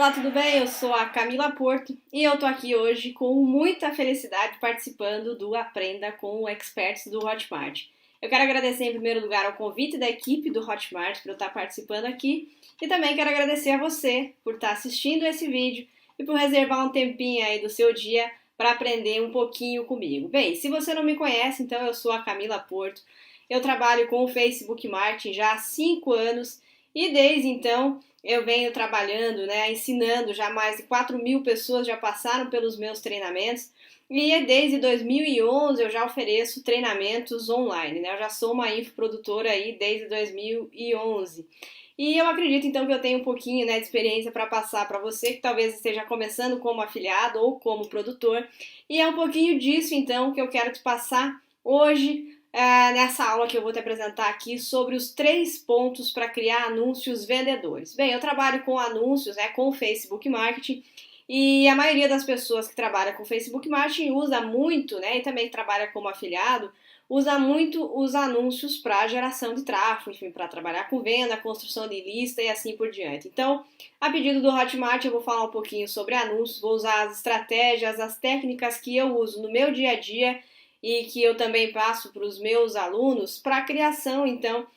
Olá, tudo bem? Eu sou a Camila Porto e eu tô aqui hoje com muita felicidade participando do Aprenda com o Experts do Hotmart. Eu quero agradecer em primeiro lugar ao convite da equipe do Hotmart para eu estar participando aqui e também quero agradecer a você por estar assistindo esse vídeo e por reservar um tempinho aí do seu dia para aprender um pouquinho comigo. Bem, se você não me conhece, então eu sou a Camila Porto, eu trabalho com o Facebook Marketing já há 5 anos e desde então eu venho trabalhando, ensinando, já mais de 4.000 pessoas já passaram pelos meus treinamentos e desde 2011 eu já ofereço treinamentos online, Eu já sou uma infoprodutora aí desde 2011. E eu acredito então que eu tenho um pouquinho de experiência para passar para você que talvez esteja começando como afiliado ou como produtor. E é um pouquinho disso então que eu quero te passar hoje nessa aula que eu vou te apresentar aqui sobre os 3 pontos para criar anúncios vendedores. Bem, eu trabalho com anúncios, com Facebook Marketing, e a maioria das pessoas que trabalham com Facebook Marketing usa muito, e também trabalha como afiliado, usa muito os anúncios para geração de tráfego, enfim, para trabalhar com venda, construção de lista e assim por diante. Então, a pedido do Hotmart, eu vou falar um pouquinho sobre anúncios, vou usar as estratégias, as técnicas que eu uso no meu dia a dia e que eu também passo para os meus alunos para a criação, então,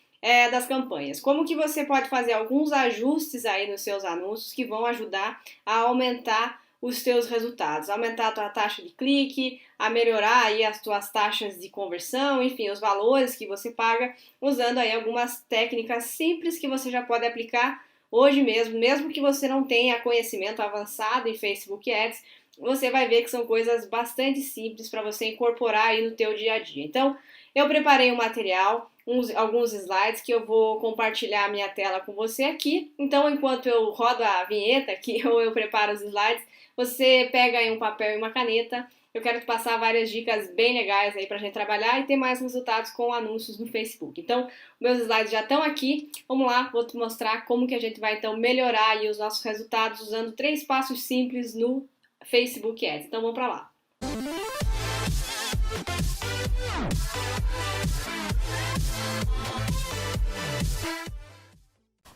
das campanhas. Como que você pode fazer alguns ajustes aí nos seus anúncios que vão ajudar a aumentar os seus resultados, aumentar a tua taxa de clique, a melhorar aí as tuas taxas de conversão, enfim, os valores que você paga, usando aí algumas técnicas simples que você já pode aplicar hoje mesmo que você não tenha conhecimento avançado em Facebook Ads, você vai ver que são coisas bastante simples para você incorporar aí no teu dia a dia. Então, eu preparei um material, alguns slides que eu vou compartilhar a minha tela com você aqui. Então, enquanto eu rodo a vinheta aqui ou eu preparo os slides, você pega aí um papel e uma caneta. Eu quero te passar várias dicas bem legais aí pra gente trabalhar e ter mais resultados com anúncios no Facebook. Então, meus slides já estão aqui. Vamos lá, vou te mostrar como que a gente vai então melhorar aí os nossos resultados usando 3 passos simples no Facebook Ads. Então vamos para lá.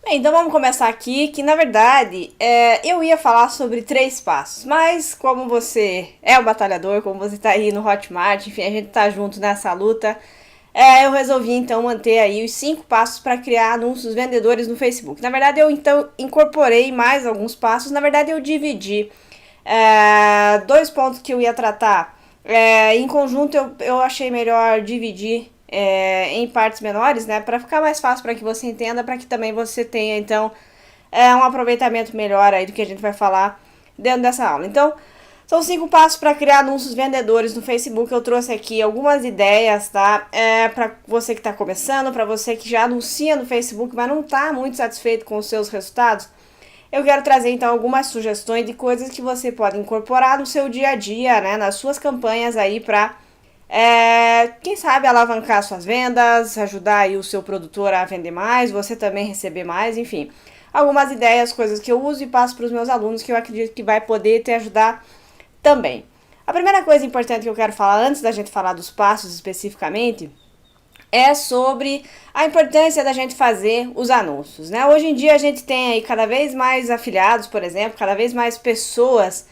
Bem, então vamos começar aqui, que na verdade eu ia falar sobre 3 passos, mas como você é um batalhador, como você tá aí no Hotmart, enfim, a gente tá junto nessa luta, eu resolvi então manter aí os 5 passos para criar anúncios vendedores no Facebook. Na verdade eu então incorporei mais alguns passos, na verdade eu dividi 2 pontos que eu ia tratar em conjunto, eu achei melhor dividir em partes menores, para ficar mais fácil para que você entenda, para que também você tenha então um aproveitamento melhor aí do que a gente vai falar dentro dessa aula. Então, são 5 passos para criar anúncios vendedores no Facebook. Eu trouxe aqui algumas ideias, tá? Para você que está começando, para você que já anuncia no Facebook, mas não está muito satisfeito com os seus resultados. Eu quero trazer então algumas sugestões de coisas que você pode incorporar no seu dia a dia, nas suas campanhas aí para, quem sabe, alavancar suas vendas, ajudar aí o seu produtor a vender mais, você também receber mais, enfim. Algumas ideias, coisas que eu uso e passo para os meus alunos que eu acredito que vai poder te ajudar também. A primeira coisa importante que eu quero falar, antes da gente falar dos passos especificamente, é sobre a importância da gente fazer os anúncios, Hoje em dia a gente tem aí cada vez mais afiliados, por exemplo, cada vez mais pessoas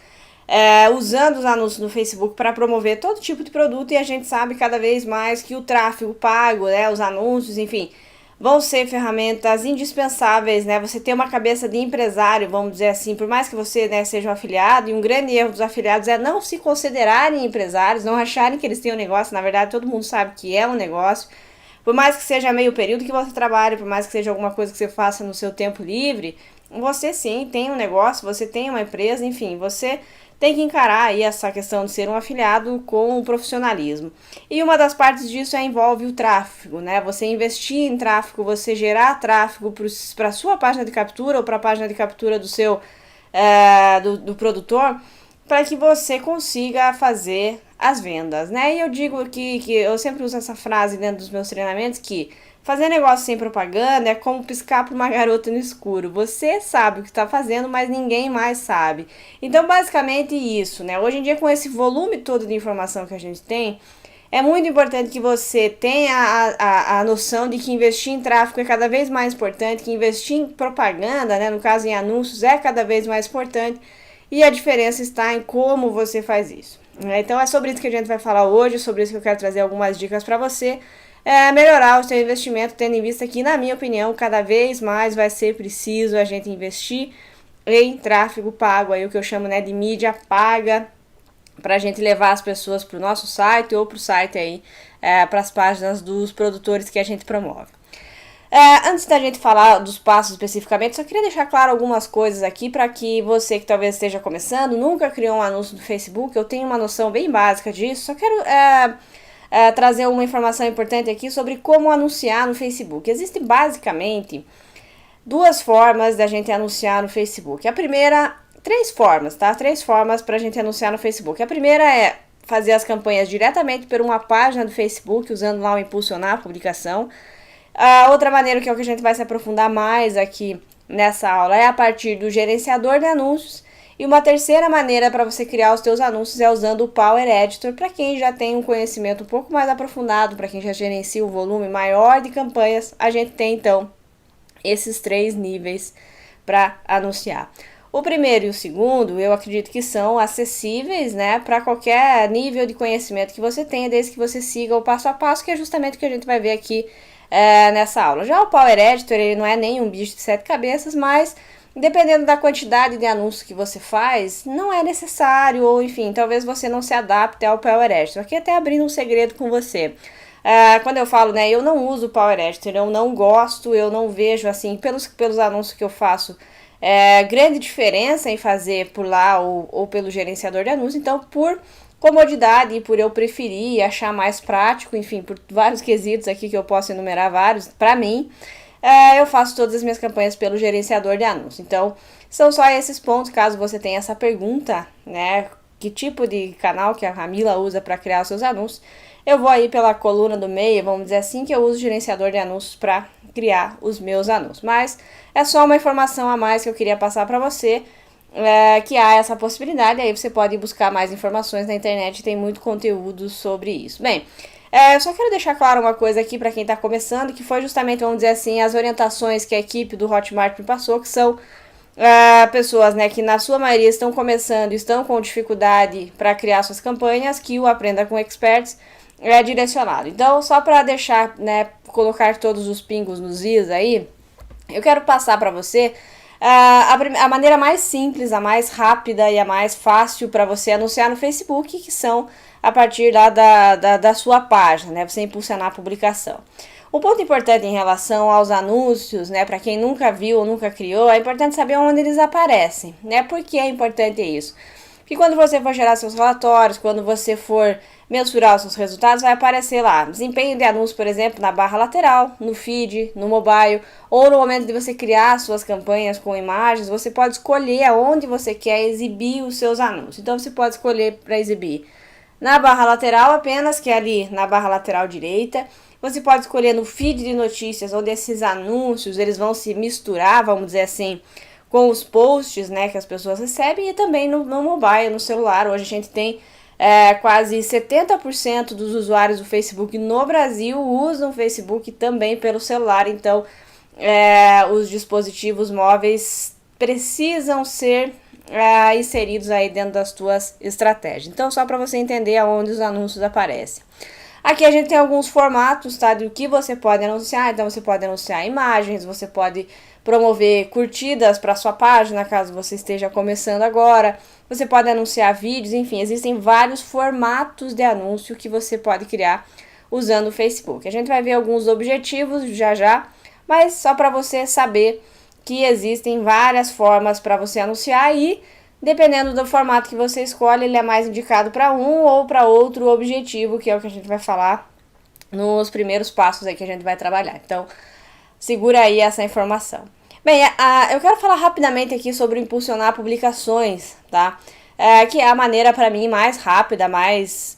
usando os anúncios no Facebook para promover todo tipo de produto e a gente sabe cada vez mais que o tráfego pago, os anúncios, enfim, vão ser ferramentas indispensáveis, Você ter uma cabeça de empresário, vamos dizer assim, por mais que você seja um afiliado, e um grande erro dos afiliados é não se considerarem empresários, não acharem que eles têm um negócio, na verdade todo mundo sabe que é um negócio. Por mais que seja meio período que você trabalhe, por mais que seja alguma coisa que você faça no seu tempo livre, você sim tem um negócio, você tem uma empresa, enfim, você tem que encarar aí essa questão de ser um afiliado com o profissionalismo. E uma das partes disso envolve o tráfego, Você investir em tráfego, você gerar tráfego para a sua página de captura ou para a página de captura do seu do produtor, para que você consiga fazer as vendas, E eu digo que eu sempre uso essa frase dentro dos meus treinamentos, que fazer negócio sem propaganda é como piscar para uma garota no escuro. Você sabe o que está fazendo, mas ninguém mais sabe. Então, basicamente isso, Hoje em dia, com esse volume todo de informação que a gente tem, É muito importante que você tenha a noção de que investir em tráfego é cada vez mais importante, que investir em propaganda, né, no caso em anúncios, é cada vez mais importante, e a diferença está em como você faz isso. Então é sobre isso que a gente vai falar hoje, sobre isso que eu quero trazer algumas dicas para você melhorar o seu investimento, tendo em vista que, na minha opinião, cada vez mais vai ser preciso a gente investir em tráfego pago, aí o que eu chamo, né, de mídia paga, para a gente levar as pessoas para o nosso site ou para o site aí, para as páginas dos produtores que a gente promove. Antes da gente falar dos passos especificamente, só queria deixar claro algumas coisas aqui para que você que talvez esteja começando, nunca criou um anúncio no Facebook, eu tenho uma noção bem básica disso, só quero trazer uma informação importante aqui sobre como anunciar no Facebook. Existem basicamente duas formas da gente anunciar no Facebook. A primeira, três formas, tá? Três formas pra gente anunciar no Facebook. A primeira é fazer as campanhas diretamente por uma página do Facebook, usando lá o impulsionar a publicação. A outra maneira, que é o que a gente vai se aprofundar mais aqui nessa aula, é a partir do gerenciador de anúncios. E uma terceira maneira para você criar os seus anúncios é usando o Power Editor, para quem já tem um conhecimento um pouco mais aprofundado, para quem já gerencia um volume maior de campanhas, a gente tem então esses três níveis para anunciar. O primeiro e o segundo, eu acredito que são acessíveis, né, para qualquer nível de conhecimento que você tenha, desde que você siga o passo a passo, que é justamente o que a gente vai ver aqui nessa aula. Já o Power Editor, ele não é nem um bicho de sete cabeças, mas dependendo da quantidade de anúncios que você faz, não é necessário, ou enfim, talvez você não se adapte ao Power Editor. Aqui até abrindo um segredo com você. Quando eu falo, né, eu não uso o Power Editor, eu não gosto, eu não vejo, assim, pelos anúncios que eu faço, grande diferença em fazer por lá ou pelo gerenciador de anúncios. Então, por comodidade e por eu preferir e achar mais prático, enfim, por vários quesitos aqui que eu posso enumerar vários, para mim, eu faço todas as minhas campanhas pelo gerenciador de anúncios. Então, são só esses pontos, caso você tenha essa pergunta, né, que tipo de canal que a Camila usa para criar os seus anúncios. Eu vou aí pela coluna do meio, vamos dizer assim, que eu uso o gerenciador de anúncios para criar os meus anúncios. Mas é só uma informação a mais que eu queria passar para você, que há essa possibilidade. Aí você pode buscar mais informações na internet, tem muito conteúdo sobre isso. Bem, eu só quero deixar claro uma coisa aqui para quem está começando, que foi justamente, vamos dizer assim, as orientações que a equipe do Hotmart me passou, que são pessoas, né, que na sua maioria estão começando, estão com dificuldade para criar suas campanhas, que o Aprenda com Experts é direcionado. Então, só para deixar, né, colocar todos os pingos nos is aí, eu quero passar para você a maneira mais simples, a mais rápida e a mais fácil para você anunciar no Facebook, que são a partir lá da sua página, né, você impulsionar a publicação. Um ponto importante em relação aos anúncios, né, para quem nunca viu ou nunca criou, é importante saber onde eles aparecem, né? Por que é importante isso? Porque quando você for gerar seus relatórios, quando você for mensurar os seus resultados, vai aparecer lá desempenho de anúncio, por exemplo, na barra lateral, no feed, no mobile, ou no momento de você criar suas campanhas com imagens, você pode escolher aonde você quer exibir os seus anúncios. Então você pode escolher para exibir na barra lateral apenas, que é ali na barra lateral direita. Você pode escolher no feed de notícias, onde esses anúncios eles vão se misturar, vamos dizer assim, com os posts, né, que as pessoas recebem, e também no mobile, no celular. Hoje a gente tem quase 70% dos usuários do Facebook no Brasil usam o Facebook também pelo celular. Então, os dispositivos móveis precisam ser inseridos aí dentro das tuas estratégias. Então, só para você entender aonde os anúncios aparecem. Aqui a gente tem alguns formatos, tá, do que você pode anunciar. Então você pode anunciar imagens, você pode promover curtidas para sua página, caso você esteja começando agora. Você pode anunciar vídeos, enfim, existem vários formatos de anúncio que você pode criar usando o Facebook. A gente vai ver alguns objetivos já, mas só para você saber que existem várias formas para você anunciar e dependendo do formato que você escolhe, ele é mais indicado para um ou para outro objetivo, que é o que a gente vai falar nos primeiros passos aí que a gente vai trabalhar. Então, segura aí essa informação. Bem, eu quero falar rapidamente aqui sobre impulsionar publicações, tá? Que é a maneira, para mim, mais rápida, mais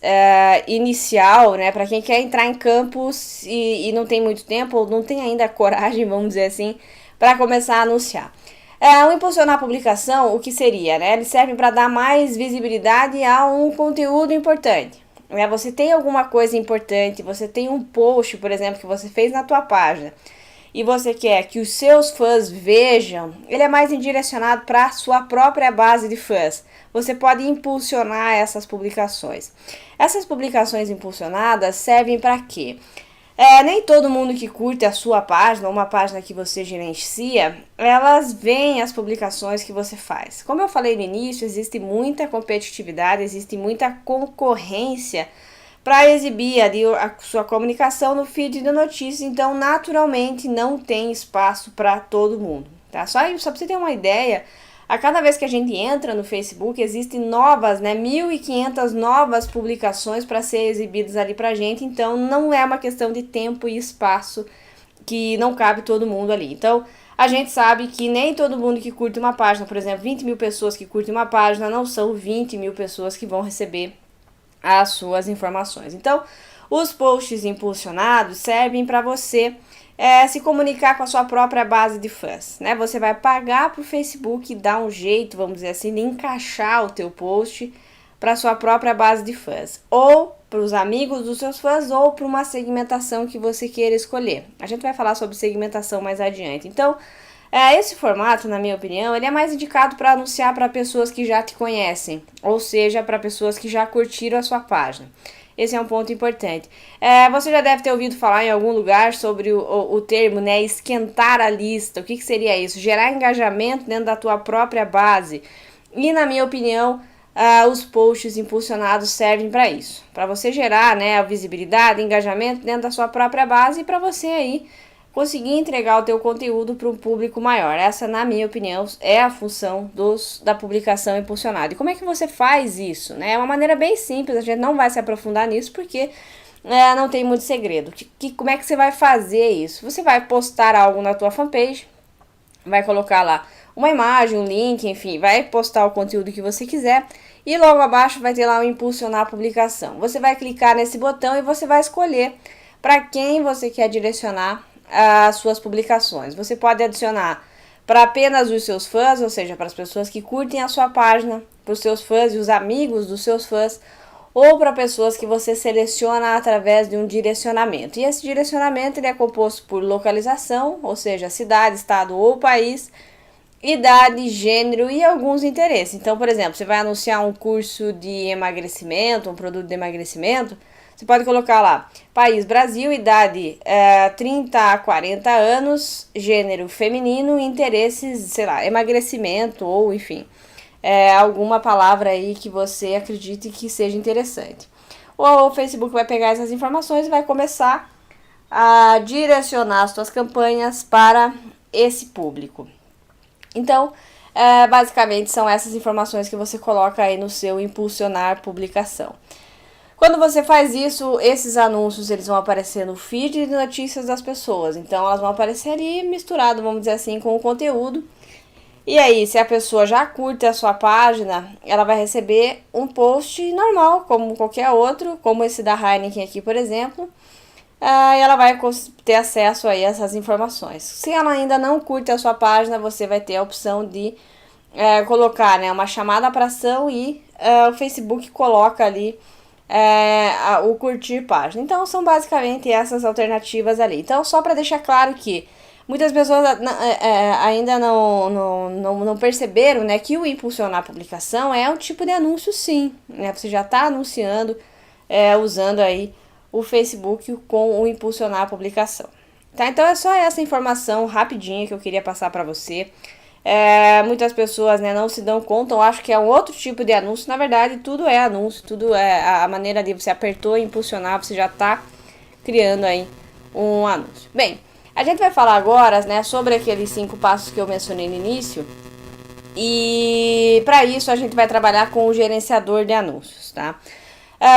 inicial, né? Para quem quer entrar em campos e não tem muito tempo, ou não tem ainda coragem, vamos dizer assim, para começar a anunciar. O impulsionar a publicação, o que seria, né? Eles servem para dar mais visibilidade a um conteúdo importante. né? Você tem alguma coisa importante, você tem um post, por exemplo, que você fez na tua página e você quer que os seus fãs vejam, ele é mais direcionado para a sua própria base de fãs. Você pode impulsionar essas publicações. Essas publicações impulsionadas servem para quê? Nem todo mundo que curte a sua página, ou uma página que você gerencia, elas veem as publicações que você faz. Como eu falei no início, existe muita competitividade, existe muita concorrência para exibir ali a sua comunicação no feed de notícias, então naturalmente não tem espaço para todo mundo, tá? Só para você ter uma ideia, a cada vez que a gente entra no Facebook, existem novas, 1.500 novas publicações para ser exibidas ali pra gente, então não é uma questão de tempo e espaço que não cabe todo mundo ali. Então, a gente sabe que nem todo mundo que curte uma página, por exemplo, 20 mil pessoas que curtem uma página, não são 20 mil pessoas que vão receber as suas informações. Então, os posts impulsionados servem para você se comunicar com a sua própria base de fãs, né? Você vai pagar para o Facebook e dar um jeito, vamos dizer assim, de encaixar o teu post para a sua própria base de fãs, ou para os amigos dos seus fãs, ou para uma segmentação que você queira escolher. A gente vai falar sobre segmentação mais adiante. Então, esse formato, na minha opinião, ele é mais indicado para anunciar para pessoas que já te conhecem, ou seja, para pessoas que já curtiram a sua página. Esse é um ponto importante. Você já deve ter ouvido falar em algum lugar sobre o termo, esquentar a lista. O que seria isso? Gerar engajamento dentro da tua própria base. E, na minha opinião, os posts impulsionados servem para isso. Para você gerar a visibilidade, engajamento dentro da sua própria base e para você aí conseguir entregar o teu conteúdo para um público maior. Essa, na minha opinião, é a função da publicação impulsionada. E como é que você faz isso? É uma maneira bem simples, a gente não vai se aprofundar nisso porque não tem muito segredo. Como é que você vai fazer isso? Você vai postar algo na tua fanpage, vai colocar lá uma imagem, um link, enfim, vai postar o conteúdo que você quiser e logo abaixo vai ter lá o impulsionar a publicação. Você vai clicar nesse botão e você vai escolher para quem você quer direcionar as suas publicações. Você pode adicionar para apenas os seus fãs, ou seja, para as pessoas que curtem a sua página, para os seus fãs e os amigos dos seus fãs, ou para pessoas que você seleciona através de um direcionamento. E esse direcionamento ele é composto por localização, ou seja, cidade, estado ou país, idade, gênero e alguns interesses. Então, por exemplo, você vai anunciar um curso de emagrecimento, um produto de emagrecimento, você pode colocar lá, país Brasil, idade 30 a 40 anos, gênero feminino, interesses, sei lá, emagrecimento ou enfim, alguma palavra aí que você acredite que seja interessante. O Facebook vai pegar essas informações e vai começar a direcionar as suas campanhas para esse público. Então, basicamente são essas informações que você coloca aí no seu impulsionar publicação. Quando você faz isso, esses anúncios eles vão aparecer no feed de notícias das pessoas. Então, elas vão aparecer ali misturado, vamos dizer assim, com o conteúdo. E aí, se a pessoa já curte a sua página, ela vai receber um post normal, como qualquer outro, como esse da Heineken aqui, por exemplo. E ela vai ter acesso aí a essas informações. Se ela ainda não curte a sua página, você vai ter a opção de colocar uma chamada para ação e o Facebook coloca ali o curtir página. Então são basicamente essas alternativas ali. Então só para deixar claro que muitas pessoas ainda não perceberam que o impulsionar a publicação é um tipo de anúncio sim, você já está anunciando usando aí o Facebook com o impulsionar a publicação. Tá? Então é só essa informação rapidinha que eu queria passar para você. Muitas pessoas não se dão conta, eu acho que é um outro tipo de anúncio. Na verdade, tudo é anúncio, tudo é a maneira de você apertou e impulsionar, você já está criando aí um anúncio. Bem, a gente vai falar agora sobre aqueles 5 passos que eu mencionei no início. E para isso a gente vai trabalhar com o gerenciador de anúncios, tá?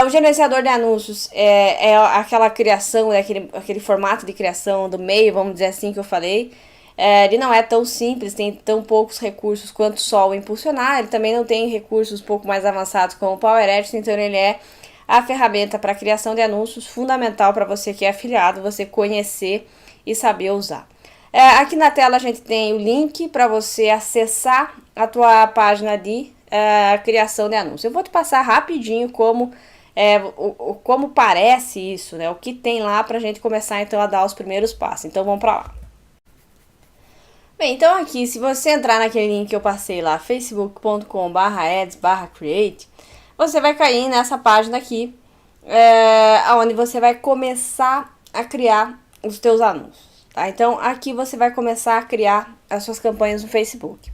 O gerenciador de anúncios é aquela criação, aquele formato de criação do meio, vamos dizer assim, que eu falei. Ele não é tão simples, tem tão poucos recursos quanto só o impulsionar. Ele também não tem recursos um pouco mais avançados como o Power Ads, então ele é a ferramenta para criação de anúncios fundamental para você que é afiliado, você conhecer e saber usar. Aqui na tela a gente tem o link para você acessar a tua página de criação de anúncios. Eu vou te passar rapidinho como como parece isso, né? O que tem lá pra gente começar então a dar os primeiros passos. Então vamos pra lá. Bem, então aqui, se você entrar naquele link que eu passei lá, facebook.com/ads/create, você vai cair nessa página aqui, onde você vai começar a criar os teus anúncios, tá? Então aqui você vai começar a criar as suas campanhas no Facebook.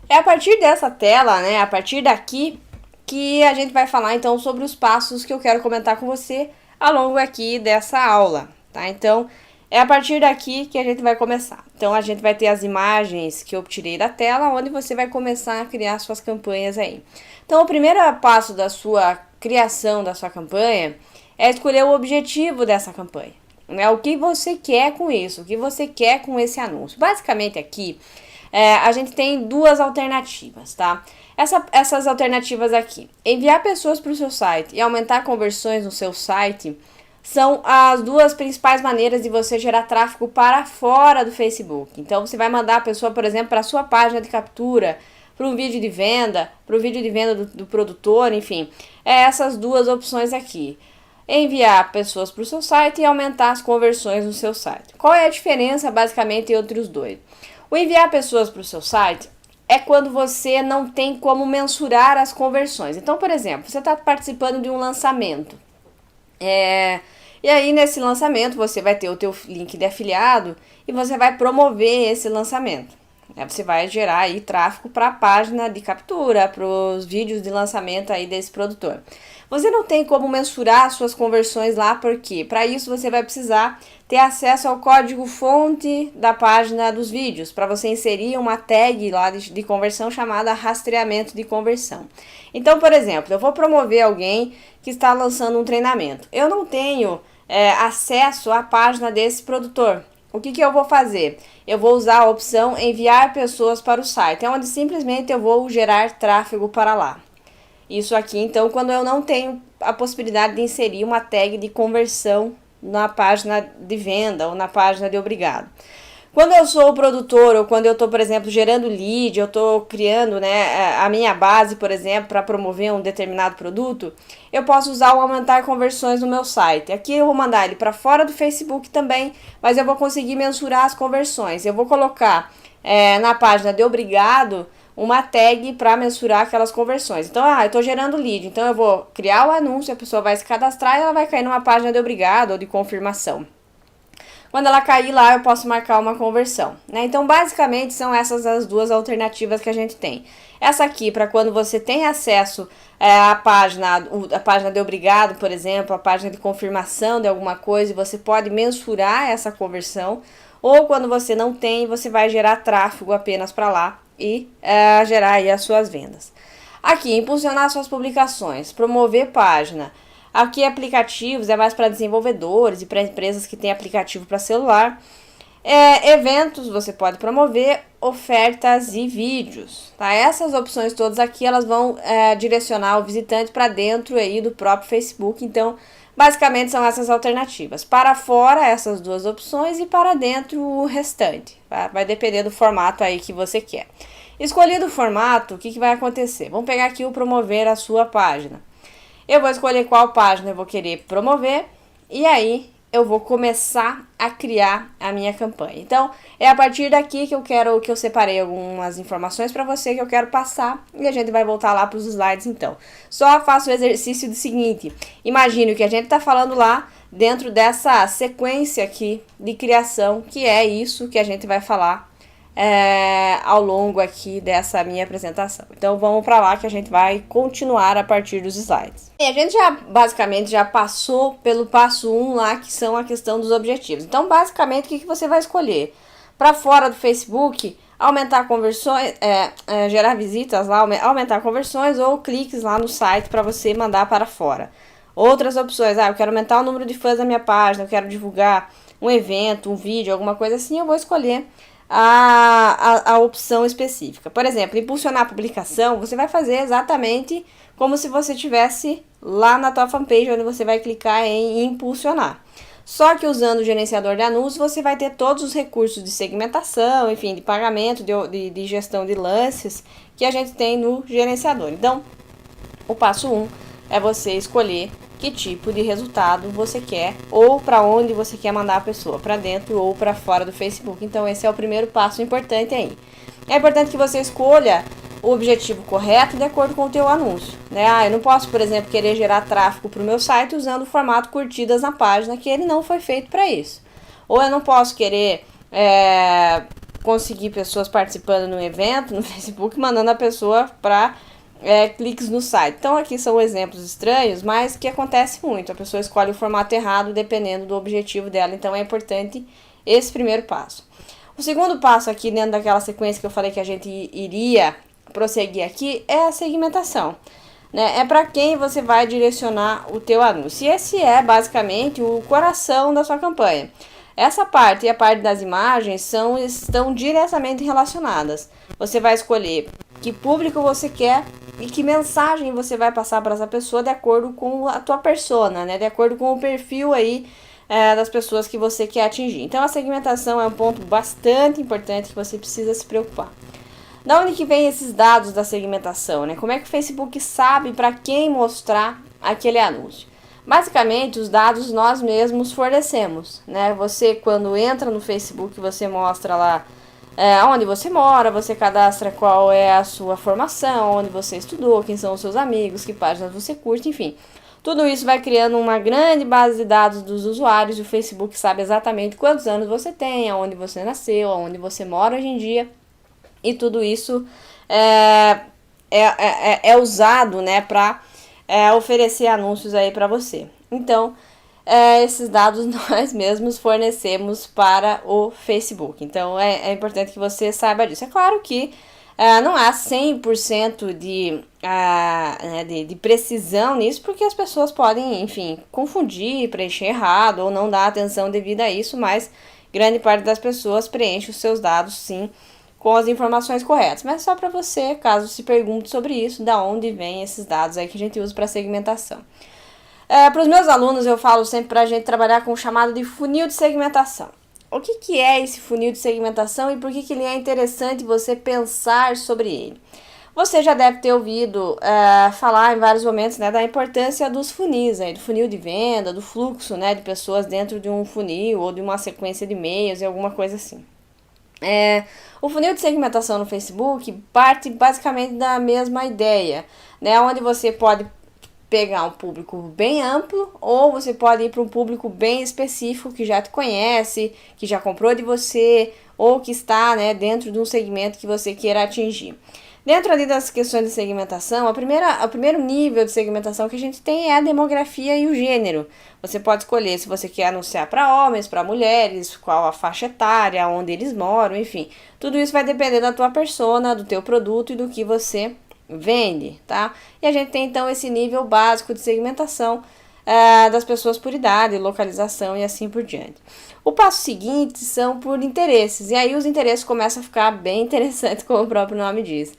É a partir dessa tela, né, a partir daqui, que a gente vai falar então sobre os passos que eu quero comentar com você ao longo aqui dessa aula, tá? Então, é a partir daqui que a gente vai começar. Então, a gente vai ter as imagens que eu tirei da tela, onde você vai começar a criar suas campanhas aí. Então, o primeiro passo da sua criação da sua campanha é escolher o objetivo dessa campanha, né? O que você quer com isso, o que você quer com esse anúncio. Basicamente aqui, a gente tem duas alternativas, tá? Essas alternativas aqui, enviar pessoas para o seu site e aumentar conversões no seu site, são as duas principais maneiras de você gerar tráfego para fora do Facebook. Então, você vai mandar a pessoa, por exemplo, para a sua página de captura, para um vídeo de venda, para o vídeo de venda do produtor, enfim. Essas duas opções aqui. Enviar pessoas para o seu site e aumentar as conversões no seu site. Qual é a diferença, basicamente, entre os dois? O enviar pessoas para o seu site é quando você não tem como mensurar as conversões. Então, por exemplo, você está participando de um lançamento. E aí, nesse lançamento, você vai ter o teu link de afiliado e você vai promover esse lançamento. Você vai gerar aí tráfego para a página de captura, para os vídeos de lançamento aí desse produtor. Você não tem como mensurar as suas conversões lá, porque para isso você vai precisar ter acesso ao código-fonte da página dos vídeos, para você inserir uma tag lá de conversão chamada rastreamento de conversão. Então, por exemplo, eu vou promover alguém que está lançando um treinamento. Eu não tenho acesso à página desse produtor. O que eu vou fazer? Eu vou usar a opção enviar pessoas para o site, onde simplesmente eu vou gerar tráfego para lá. Isso aqui, então, quando eu não tenho a possibilidade de inserir uma tag de conversão na página de venda ou na página de obrigado. Quando eu sou o produtor ou quando eu estou, por exemplo, gerando lead, eu estou criando, né, a minha base, por exemplo, para promover um determinado produto, eu posso usar o aumentar conversões no meu site. Aqui eu vou mandar ele para fora do Facebook também, mas eu vou conseguir mensurar as conversões. Eu vou colocar na página de obrigado uma tag para mensurar aquelas conversões. Então, eu estou gerando lead, então eu vou criar o anúncio, a pessoa vai se cadastrar e ela vai cair numa página de obrigado ou de confirmação. Quando ela cair lá, eu posso marcar uma conversão, né? Então, basicamente, são essas as duas alternativas que a gente tem. Essa aqui, para quando você tem acesso à página de obrigado, por exemplo, a página de confirmação de alguma coisa, e você pode mensurar essa conversão. Ou quando você não tem, você vai gerar tráfego apenas para lá e gerar aí as suas vendas. Aqui, impulsionar suas publicações, promover página. Aqui, aplicativos é mais para desenvolvedores e para empresas que têm aplicativo para celular. Eventos, você pode promover, ofertas e vídeos. Tá? Essas opções todas aqui, elas vão direcionar o visitante para dentro aí do próprio Facebook. Então, basicamente são essas alternativas. Para fora, essas duas opções, e para dentro, o restante. Tá? Vai depender do formato aí que você quer. Escolhido o formato, o que vai acontecer? Vamos pegar aqui o promover a sua página. Eu vou escolher qual página eu vou querer promover e aí eu vou começar a criar a minha campanha. Então, é a partir daqui que eu separei algumas informações para você que eu quero passar e a gente vai voltar lá para os slides então. Só faça o exercício do seguinte: imagine o que a gente está falando lá dentro dessa sequência aqui de criação, que é isso que a gente vai falar ao longo aqui dessa minha apresentação. Então vamos para lá que a gente vai continuar a partir dos slides. E a gente basicamente já passou pelo passo 1 lá, que são a questão dos objetivos. Então basicamente o que você vai escolher? Para fora do Facebook, aumentar conversões, gerar visitas lá, aumentar conversões ou cliques lá no site para você mandar para fora. Outras opções, eu quero aumentar o número de fãs da minha página, eu quero divulgar um evento, um vídeo, alguma coisa assim, eu vou escolher a opção específica. Por exemplo, impulsionar a publicação, você vai fazer exatamente como se você estivesse lá na tua fanpage, onde você vai clicar em impulsionar. Só que usando o gerenciador de anúncios, você vai ter todos os recursos de segmentação, enfim, de pagamento, de gestão de lances que a gente tem no gerenciador. Então, o passo 1 é você escolher que tipo de resultado você quer ou para onde você quer mandar a pessoa, para dentro ou para fora do Facebook. Então esse é o primeiro passo importante aí. É importante que você escolha o objetivo correto de acordo com o teu anúncio, né? Eu não posso, por exemplo, querer gerar tráfego para o meu site usando o formato curtidas na página, que ele não foi feito para isso. Ou eu não posso querer conseguir pessoas participando no evento no Facebook, mandando a pessoa para cliques no site. Então aqui são exemplos estranhos, mas que acontece muito. A pessoa escolhe o formato errado dependendo do objetivo dela. Então é importante esse primeiro passo. O segundo passo aqui, dentro daquela sequência que eu falei que a gente iria prosseguir aqui, é a segmentação. Né? É para quem você vai direcionar o teu anúncio. E esse é basicamente o coração da sua campanha. Essa parte e a parte das imagens estão diretamente relacionadas. Você vai escolher que público você quer e que mensagem você vai passar para essa pessoa de acordo com a tua persona, né? De acordo com o perfil aí das pessoas que você quer atingir. Então a segmentação é um ponto bastante importante que você precisa se preocupar. Da onde que vem esses dados da segmentação, né? Como é que o Facebook sabe para quem mostrar aquele anúncio? Basicamente, os dados nós mesmos fornecemos, né? Você, quando entra no Facebook, você mostra lá onde você mora, você cadastra qual é a sua formação, onde você estudou, quem são os seus amigos, que páginas você curte, enfim. Tudo isso vai criando uma grande base de dados dos usuários e o Facebook sabe exatamente quantos anos você tem, aonde você nasceu, aonde você mora hoje em dia. E tudo isso é usado, né, para oferecer anúncios aí para você. Então, esses dados nós mesmos fornecemos para o Facebook. Então, é importante que você saiba disso. É claro que não há 100% de precisão nisso, porque as pessoas podem, enfim, confundir, preencher errado ou não dar atenção devida a isso, mas grande parte das pessoas preenche os seus dados, sim, com as informações corretas. Mas só para você, caso se pergunte sobre isso, da onde vem esses dados aí que a gente usa para segmentação. Para os meus alunos, eu falo sempre para a gente trabalhar com o chamado de funil de segmentação. O que é esse funil de segmentação e por que ele é interessante você pensar sobre ele? Você já deve ter ouvido falar em vários momentos, né, da importância dos funis, do funil de venda, do fluxo, né, de pessoas dentro de um funil ou de uma sequência de e-mails e alguma coisa assim. O funil de segmentação no Facebook parte basicamente da mesma ideia, né, onde você pode pegar um público bem amplo ou você pode ir para um público bem específico que já te conhece, que já comprou de você ou que está, né, dentro de um segmento que você queira atingir. Dentro ali das questões de segmentação, o primeiro nível de segmentação que a gente tem é a demografia e o gênero. Você pode escolher se você quer anunciar para homens, para mulheres, qual a faixa etária, onde eles moram, enfim. Tudo isso vai depender da tua persona, do teu produto e do que você vende, tá? E a gente tem então esse nível básico de segmentação das pessoas por idade, localização e assim por diante. O passo seguinte são por interesses, e aí os interesses começam a ficar bem interessantes, como o próprio nome diz.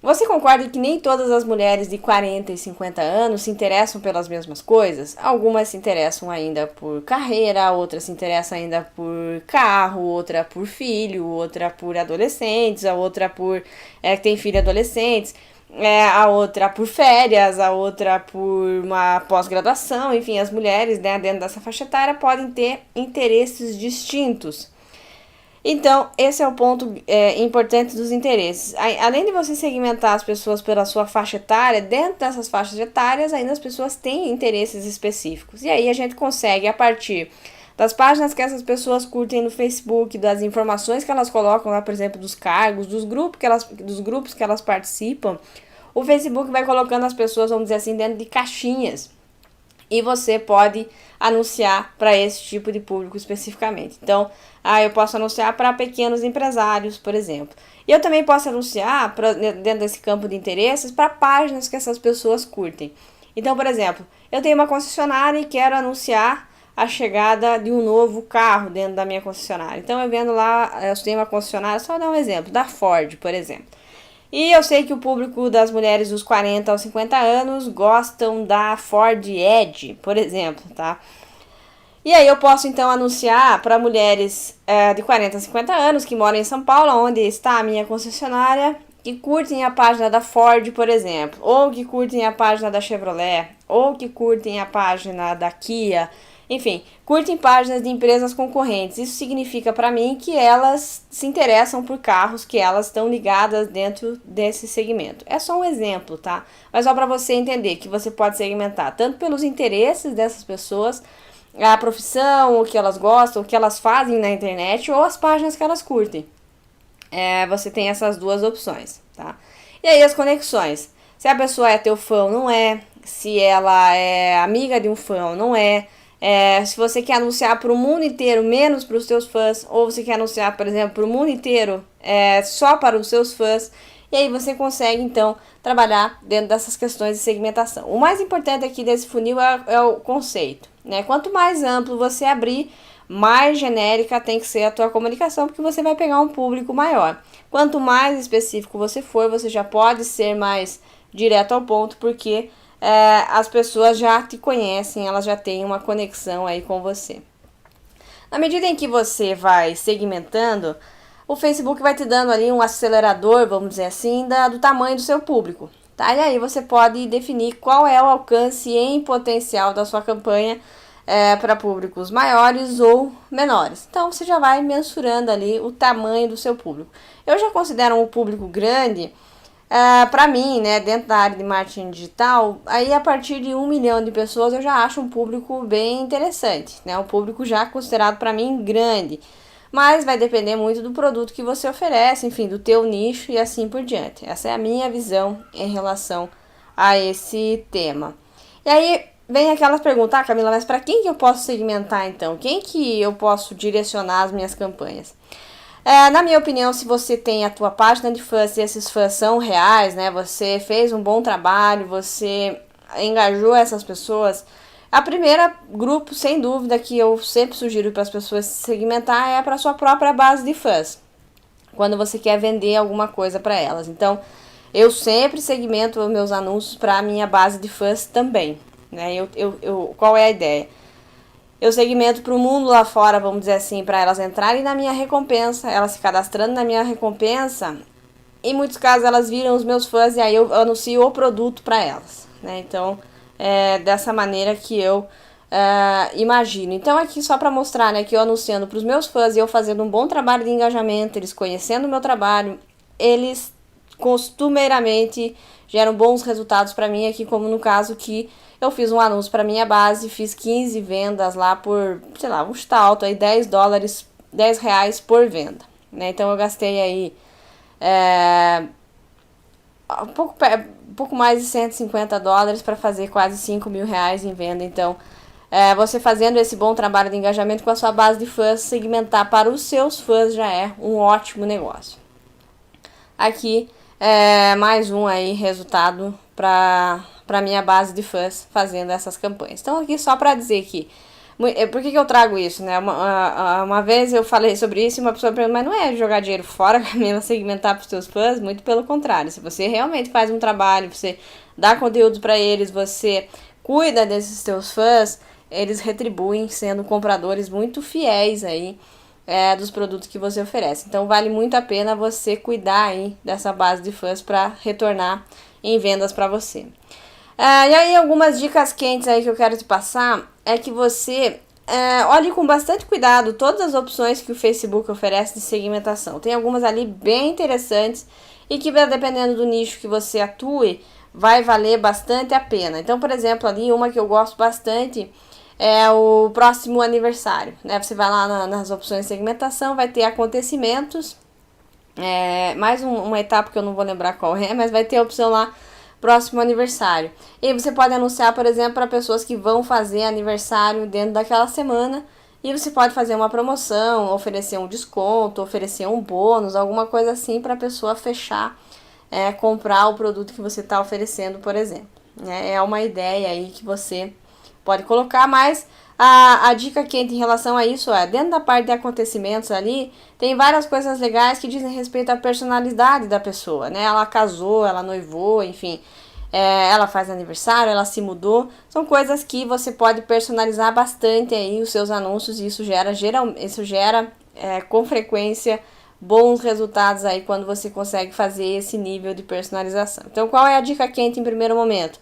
Você concorda que nem todas as mulheres de 40 e 50 anos se interessam pelas mesmas coisas? Algumas se interessam ainda por carreira, outras se interessam ainda por carro, outra por filho, outra por adolescentes, a outra por tem filho adolescentes, a outra por férias, a outra por uma pós-graduação, enfim, as mulheres, né, dentro dessa faixa etária podem ter interesses distintos. Então, esse é o ponto importante dos interesses. Além de você segmentar as pessoas pela sua faixa etária, dentro dessas faixas etárias, ainda as pessoas têm interesses específicos. E aí a gente consegue, a partir das páginas que essas pessoas curtem no Facebook, das informações que elas colocam lá, por exemplo, dos cargos, dos grupos que elas participam, o Facebook vai colocando as pessoas, vamos dizer assim, dentro de caixinhas. E você pode anunciar para esse tipo de público especificamente. Então, eu posso anunciar para pequenos empresários, por exemplo. E eu também posso anunciar, dentro desse campo de interesses, para páginas que essas pessoas curtem. Então, por exemplo, eu tenho uma concessionária e quero anunciar a chegada de um novo carro dentro da minha concessionária. Então, eu vendo lá, eu tenho uma concessionária, só dar um exemplo, da Ford, por exemplo. E eu sei que o público das mulheres dos 40 aos 50 anos gostam da Ford Edge, por exemplo, tá? E aí eu posso então anunciar para mulheres de 40 a 50 anos que moram em São Paulo, onde está a minha concessionária, que curtem a página da Ford, por exemplo, ou que curtem a página da Chevrolet, ou que curtem a página da Kia, enfim, curtem páginas de empresas concorrentes. Isso significa para mim que elas se interessam por carros, que elas estão ligadas dentro desse segmento. É só um exemplo, tá? Mas só para você entender que você pode segmentar tanto pelos interesses dessas pessoas, a profissão, o que elas gostam, o que elas fazem na internet ou as páginas que elas curtem. Você tem essas duas opções, tá? E aí as conexões. Se a pessoa é teu fã ou não é, se ela é amiga de um fã ou não é, se você quer anunciar para o mundo inteiro, menos para os seus fãs, ou você quer anunciar, por exemplo, para o mundo inteiro, só para os seus fãs, e aí você consegue, então, trabalhar dentro dessas questões de segmentação. O mais importante aqui desse funil é o conceito, né? Quanto mais amplo você abrir, mais genérica tem que ser a tua comunicação, porque você vai pegar um público maior. Quanto mais específico você for, você já pode ser mais direto ao ponto, porque as pessoas já te conhecem, elas já têm uma conexão aí com você. Na medida em que você vai segmentando, o Facebook vai te dando ali um acelerador, vamos dizer assim, do tamanho do seu público, tá? E aí você pode definir qual é o alcance em potencial da sua campanha para públicos maiores ou menores. Então você já vai mensurando ali o tamanho do seu público. Eu já considero um público grande. Para mim, né, dentro da área de marketing digital, aí a partir de 1 milhão de pessoas eu já acho um público bem interessante, né, um público já considerado para mim grande, mas vai depender muito do produto que você oferece, enfim, do teu nicho e assim por diante. Essa é a minha visão em relação a esse tema. E aí vem aquelas perguntas, Camila, mas para quem que eu posso segmentar então? Quem que eu posso direcionar as minhas campanhas? Na minha opinião, se você tem a tua página de fãs e esses fãs são reais, né? Você fez um bom trabalho, você engajou essas pessoas. A primeira grupo, sem dúvida, que eu sempre sugiro para as pessoas segmentar é para sua própria base de fãs. Quando você quer vender alguma coisa para elas. Então, eu sempre segmento os meus anúncios para a minha base de fãs também, né? Qual é a ideia? Eu segmento para o mundo lá fora, vamos dizer assim, para elas entrarem na minha recompensa, elas se cadastrando na minha recompensa. Em muitos casos elas viram os meus fãs e aí eu anuncio o produto para elas, né? Então, dessa maneira que eu imagino. Então, aqui só para mostrar, né, que eu anunciando para os meus fãs e eu fazendo um bom trabalho de engajamento, eles conhecendo o meu trabalho, eles costumeiramente geram bons resultados para mim, aqui como no caso que eu fiz um anúncio para minha base, fiz 15 vendas lá por, sei lá, vamos chutar alto aí, $10, R$10 por venda, né? Então eu gastei aí um pouco mais de $150 para fazer quase R$5.000 em venda. Então, você fazendo esse bom trabalho de engajamento com a sua base de fãs, segmentar para os seus fãs já é um ótimo negócio. Aqui, mais um aí resultado para minha base de fãs fazendo essas campanhas. Então aqui só para dizer que, por que eu trago isso, né? Uma vez eu falei sobre isso e uma pessoa perguntou, mas não é jogar dinheiro fora, Camila, segmentar para os seus fãs? Muito pelo contrário, se você realmente faz um trabalho, você dá conteúdo para eles, você cuida desses teus fãs, eles retribuem sendo compradores muito fiéis aí dos produtos que você oferece. Então vale muito a pena você cuidar aí dessa base de fãs para retornar em vendas para você. E aí algumas dicas quentes aí que eu quero te passar é que você olhe com bastante cuidado todas as opções que o Facebook oferece de segmentação. Tem algumas ali bem interessantes e que, dependendo do nicho que você atue, vai valer bastante a pena. Então, por exemplo, ali uma que eu gosto bastante é o próximo aniversário, né? Você vai lá nas opções de segmentação, vai ter acontecimentos, mais uma etapa que eu não vou lembrar qual é, mas vai ter a opção lá, próximo aniversário. E aí você pode anunciar, por exemplo, para pessoas que vão fazer aniversário dentro daquela semana, e você pode fazer uma promoção, oferecer um desconto, oferecer um bônus, alguma coisa assim para a pessoa fechar, comprar o produto que você está oferecendo, por exemplo. É uma ideia aí que você pode colocar, mas a dica quente em relação a isso dentro da parte de acontecimentos ali, tem várias coisas legais que dizem respeito à personalidade da pessoa, né? Ela casou, ela noivou, enfim, ela faz aniversário, ela se mudou. São coisas que você pode personalizar bastante aí os seus anúncios e isso gera com frequência bons resultados aí quando você consegue fazer esse nível de personalização. Então, qual é a dica quente em primeiro momento?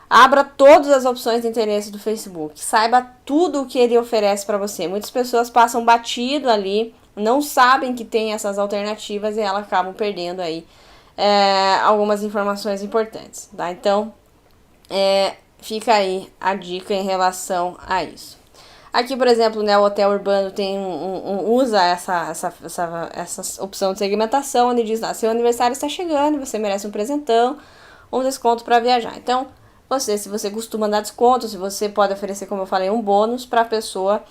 Abra todas as opções de interesse do Facebook. Saiba tudo o que ele oferece para você. Muitas pessoas passam batido ali, não sabem que tem essas alternativas e elas acabam perdendo aí algumas informações importantes, tá? Então, fica aí a dica em relação a isso. Aqui, por exemplo, né, o Hotel Urbano tem usa essa opção de segmentação, onde diz lá, seu aniversário está chegando, você merece um presentão, um desconto para viajar. Então, se você costuma dar desconto, se você pode oferecer, como eu falei, um bônus para a pessoa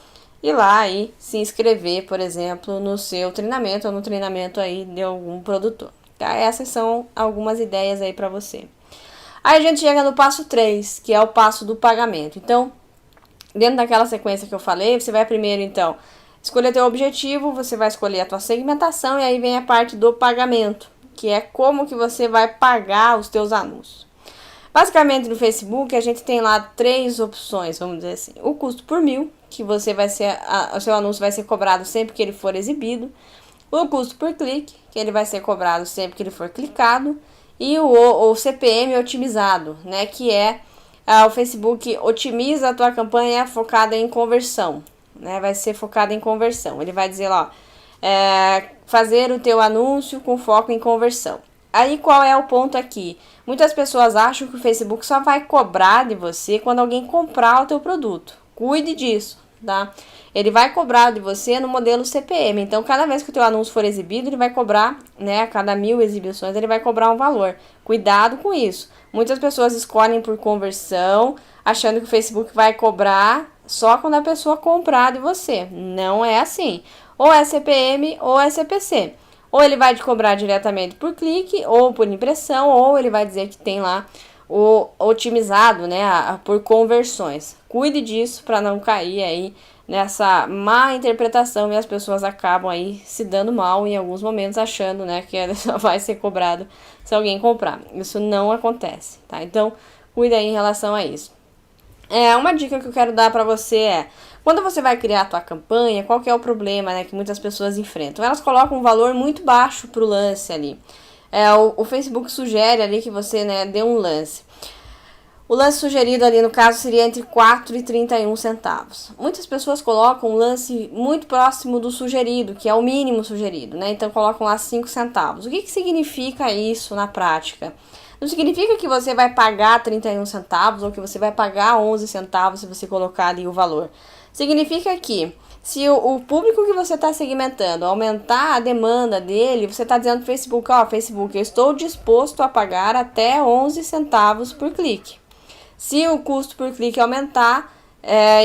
ir lá e se inscrever, por exemplo, no seu treinamento ou no treinamento aí de algum produtor. Tá? Essas são algumas ideias aí para você. Aí a gente chega no passo 3, que é o passo do pagamento. Então, dentro daquela sequência que eu falei, você vai primeiro, então, escolher teu objetivo, você vai escolher a tua segmentação e aí vem a parte do pagamento, que é como que você vai pagar os teus anúncios. Basicamente, no Facebook, a gente tem lá 3 opções, vamos dizer assim. O custo por mil, que você vai ser, o seu anúncio vai ser cobrado sempre que ele for exibido. O custo por clique, que ele vai ser cobrado sempre que ele for clicado. E o CPM otimizado, né, que é o Facebook otimiza a tua campanha focada em conversão, né, vai ser focada em conversão. Ele vai dizer lá, fazer o teu anúncio com foco em conversão. Aí qual é o ponto aqui? Muitas pessoas acham que o Facebook só vai cobrar de você quando alguém comprar o teu produto. Cuide disso, tá? Ele vai cobrar de você no modelo CPM. Então, cada vez que o teu anúncio for exibido, ele vai cobrar, né? A cada 1000 exibições, ele vai cobrar um valor. Cuidado com isso. Muitas pessoas escolhem por conversão, achando que o Facebook vai cobrar só quando a pessoa comprar de você. Não é assim. Ou é CPM ou é CPC. Ou ele vai te cobrar diretamente por clique, ou por impressão, ou ele vai dizer que tem lá o otimizado, né, por conversões. Cuide disso para não cair aí nessa má interpretação e as pessoas acabam aí se dando mal em alguns momentos, achando, né, que só vai ser cobrado se alguém comprar. Isso não acontece, tá? Então, cuide aí em relação a isso. Uma dica que eu quero dar para você é, quando você vai criar a tua campanha, qual que é o problema, né, que muitas pessoas enfrentam? Elas colocam um valor muito baixo pro lance ali. O Facebook sugere ali que você, né, dê um lance. O lance sugerido ali, no caso, seria entre 4 e 31 centavos. Muitas pessoas colocam um lance muito próximo do sugerido, que é o mínimo sugerido, né? Então, colocam lá 5 centavos. O que significa isso na prática? Não significa que você vai pagar 31 centavos ou que você vai pagar 11 centavos se você colocar ali o valor. Significa que se o público que você está segmentando aumentar a demanda dele, você está dizendo para o Facebook, Facebook, eu estou disposto a pagar até 11 centavos por clique. Se o custo por clique aumentar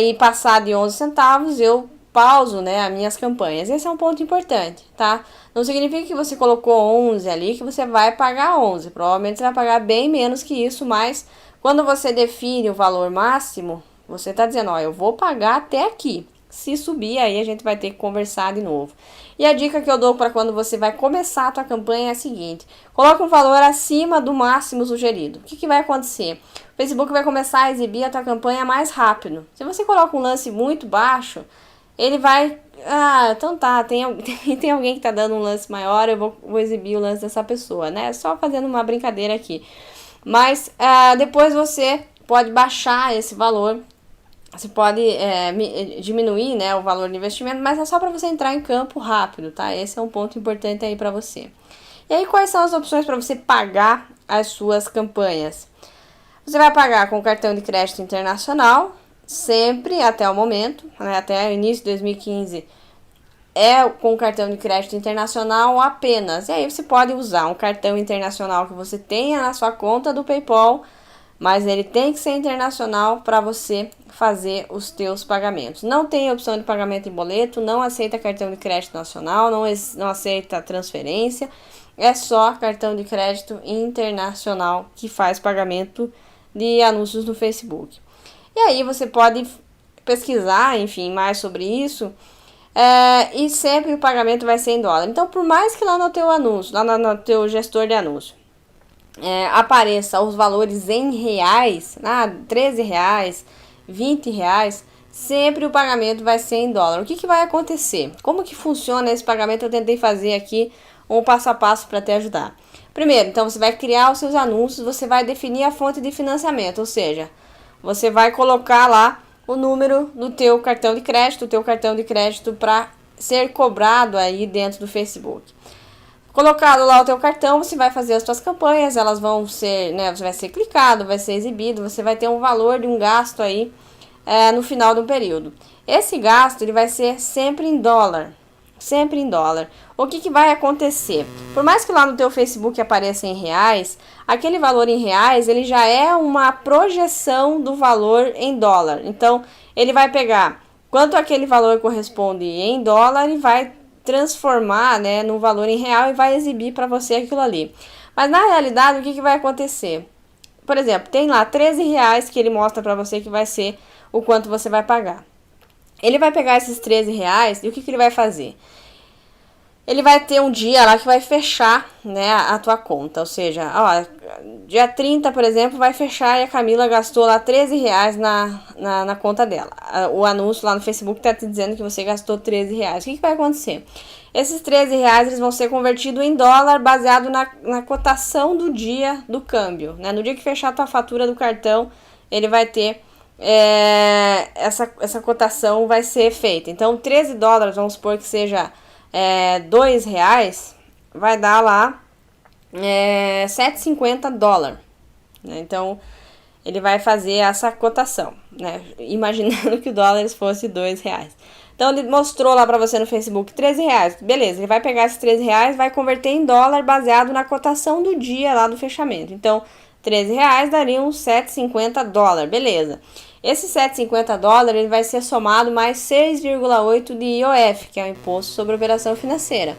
e passar de 11 centavos, eu pauso, né, as minhas campanhas. Esse é um ponto importante, tá? Não significa que você colocou 11 ali, que você vai pagar 11. Provavelmente você vai pagar bem menos que isso, mas quando você define o valor máximo, você está dizendo, eu vou pagar até aqui. Se subir, aí a gente vai ter que conversar de novo. E a dica que eu dou para quando você vai começar a tua campanha é a seguinte. Coloca um valor acima do máximo sugerido. O que vai acontecer? O Facebook vai começar a exibir a tua campanha mais rápido. Se você coloca um lance muito baixo, ele vai... então tá, tem alguém que tá dando um lance maior, eu vou exibir o lance dessa pessoa, né? Só fazendo uma brincadeira aqui. Mas depois você pode baixar esse valor. Você pode diminuir, né, o valor do investimento, mas é só para você entrar em campo rápido, tá? Esse é um ponto importante aí para você. E aí, quais são as opções para você pagar as suas campanhas? Você vai pagar com cartão de crédito internacional, sempre até o momento, né, até o início de 2015, com cartão de crédito internacional apenas. E aí você pode usar um cartão internacional que você tenha na sua conta do PayPal, mas ele tem que ser internacional para você fazer os teus pagamentos. Não tem opção de pagamento em boleto, não aceita cartão de crédito nacional, não aceita transferência, é só cartão de crédito internacional que faz pagamento de anúncios no Facebook. E aí você pode pesquisar, enfim, mais sobre isso, e sempre o pagamento vai ser em dólar. Então, por mais que lá no teu anúncio, lá no teu gestor de anúncio, apareça os valores em reais, R$13, R$20, sempre o pagamento vai ser em dólar. O que, que vai acontecer? Como que funciona esse pagamento? Eu tentei fazer aqui um passo a passo para te ajudar. Primeiro, então você vai criar os seus anúncios, você vai definir a fonte de financiamento, ou seja, você vai colocar lá o número do teu cartão de crédito, para ser cobrado aí dentro do Facebook. Colocado lá o teu cartão, você vai fazer as suas campanhas, elas vão ser, né, você vai ser clicado, vai ser exibido, você vai ter um valor de um gasto aí no final do período. Esse gasto ele vai ser sempre em dólar. Sempre em dólar. O que, que vai acontecer? Por mais que lá no teu Facebook apareça em reais, aquele valor em reais ele já é uma projeção do valor em dólar. Então, ele vai pegar quanto aquele valor corresponde em dólar e vai transformar, né, no valor em real e vai exibir para você aquilo ali. Mas na realidade, o que, que vai acontecer? Por exemplo, tem lá 13 reais que ele mostra para você que vai ser o quanto você vai pagar. Ele vai pegar esses 13 reais e o que, que ele vai fazer? Ele vai ter um dia lá que vai fechar, né, a tua conta. Ou seja, ó, dia 30, por exemplo, vai fechar e a Camila gastou lá 13 reais na conta dela. O anúncio lá no Facebook tá te dizendo que você gastou 13 reais. O que, que vai acontecer? Esses 13 reais eles vão ser convertidos em dólar baseado na cotação do dia do câmbio. Né? No dia que fechar a tua fatura do cartão, ele vai ter... essa cotação vai ser feita. Então, 13 dólares, vamos supor que seja 2 reais, vai dar lá 7,50 dólar. Né? Então, ele vai fazer essa cotação, né? Imaginando que o dólar fosse 2 reais. Então, ele mostrou lá para você no Facebook 13 reais. Beleza, ele vai pegar esses 13 reais, vai converter em dólar baseado na cotação do dia lá do fechamento. Então, 13 reais dariam 7,50 dólar, beleza. Esse 7,50 dólar ele vai ser somado mais 6,8 de IOF, que é o Imposto sobre Operação Financeira.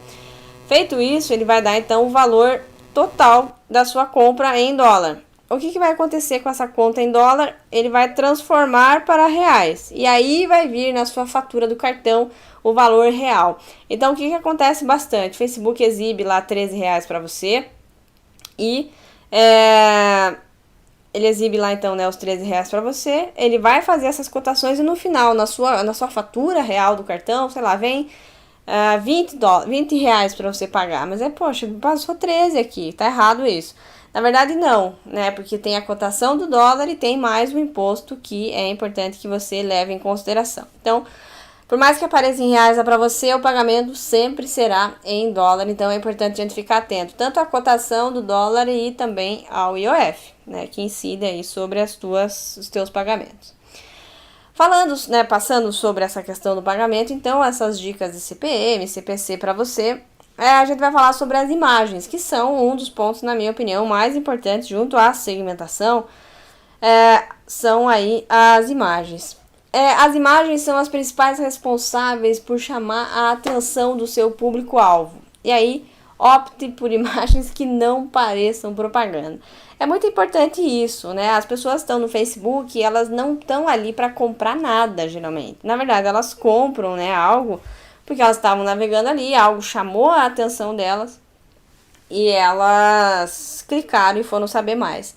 Feito isso, ele vai dar então o valor total da sua compra em dólar. O que, que vai acontecer com essa conta em dólar? Ele vai transformar para reais. E aí vai vir na sua fatura do cartão o valor real. Então, o que, que acontece bastante? O Facebook exibe lá 13 reais para você e... ele exibe lá então, né, os 13 reais para você, ele vai fazer essas cotações e no final, na sua fatura real do cartão, sei lá, vem 20 reais para você pagar, mas poxa, passou 13 aqui, tá errado isso. Na verdade não, né, porque tem a cotação do dólar e tem mais o imposto que é importante que você leve em consideração. Então, por mais que apareça em reais para você, o pagamento sempre será em dólar, então é importante a gente ficar atento, tanto à cotação do dólar e também ao IOF, né, que incide aí sobre os teus pagamentos. Falando, né, passando sobre essa questão do pagamento, então essas dicas de CPM, CPC para você, a gente vai falar sobre as imagens, que são um dos pontos, na minha opinião, mais importantes junto à segmentação, são aí as imagens. As imagens são as principais responsáveis por chamar a atenção do seu público-alvo. E aí, opte por imagens que não pareçam propaganda. É muito importante isso, né? As pessoas estão no Facebook e elas não estão ali para comprar nada, geralmente. Na verdade, elas compram, né, algo porque elas estavam navegando ali, algo chamou a atenção delas e elas clicaram e foram saber mais.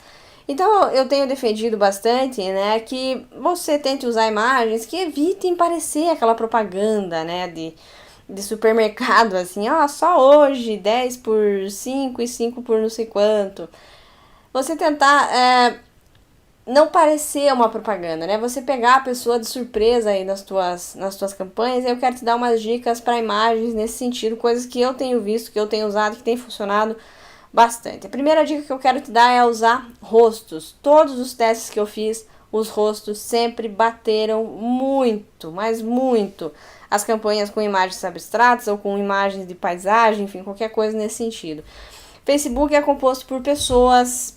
Então, eu tenho defendido bastante, né, que você tente usar imagens que evitem parecer aquela propaganda, né, de supermercado, assim, ó, só hoje, 10 por 5 e 5 por não sei quanto. Você tentar não parecer uma propaganda, né, você pegar a pessoa de surpresa aí nas tuas campanhas. Eu quero te dar umas dicas para imagens nesse sentido, coisas que eu tenho visto, que eu tenho usado, que tem funcionado bastante. A primeira dica que eu quero te dar é usar rostos. Todos os testes que eu fiz, os rostos sempre bateram muito, mas muito, as campanhas com imagens abstratas ou com imagens de paisagem, enfim, qualquer coisa nesse sentido. Facebook é composto por pessoas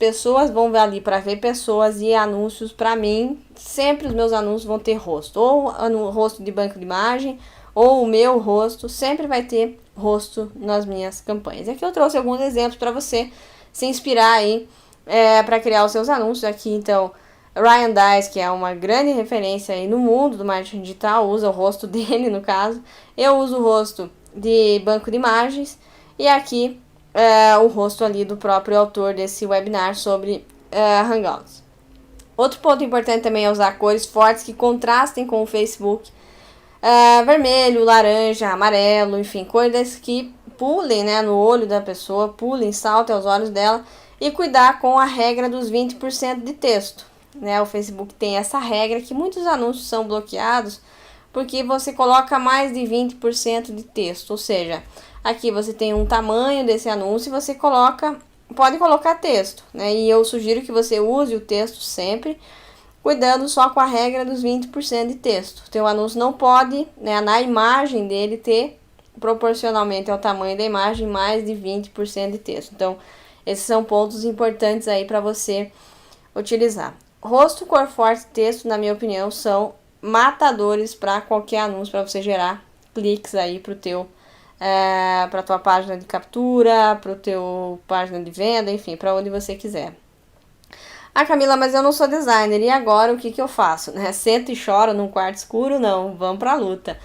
vão ali para ver pessoas e anúncios. Para mim, sempre os meus anúncios vão ter rosto, ou no rosto de banco de imagem, ou o meu rosto, sempre vai ter rosto nas minhas campanhas. Aqui eu trouxe alguns exemplos para você se inspirar aí para criar os seus anúncios. Aqui então, Ryan Dice, que é uma grande referência aí no mundo do marketing digital, usa o rosto dele no caso. Eu uso o rosto de banco de imagens e aqui o rosto ali do próprio autor desse webinar sobre Hangouts. Outro ponto importante também é usar cores fortes que contrastem com o Facebook. Vermelho, laranja, amarelo, enfim, cores que pulem, né, no olho da pessoa, pulem, saltem aos olhos dela. E cuidar com a regra dos 20% de texto, né? O Facebook tem essa regra que muitos anúncios são bloqueados porque você coloca mais de 20% de texto, ou seja, aqui você tem um tamanho desse anúncio e você pode colocar texto, né? E eu sugiro que você use o texto sempre, cuidando só com a regra dos 20% de texto. O teu anúncio não pode, né, na imagem dele ter, proporcionalmente ao tamanho da imagem, mais de 20% de texto. Então, esses são pontos importantes aí para você utilizar. Rosto, cor forte, texto, na minha opinião, são matadores para qualquer anúncio, para você gerar cliques aí para tua página de captura, para o teu página de venda, enfim, para onde você quiser. Camila, mas eu não sou designer, e agora o que eu faço? Né? Sento e choro num quarto escuro? Não, vamos pra luta.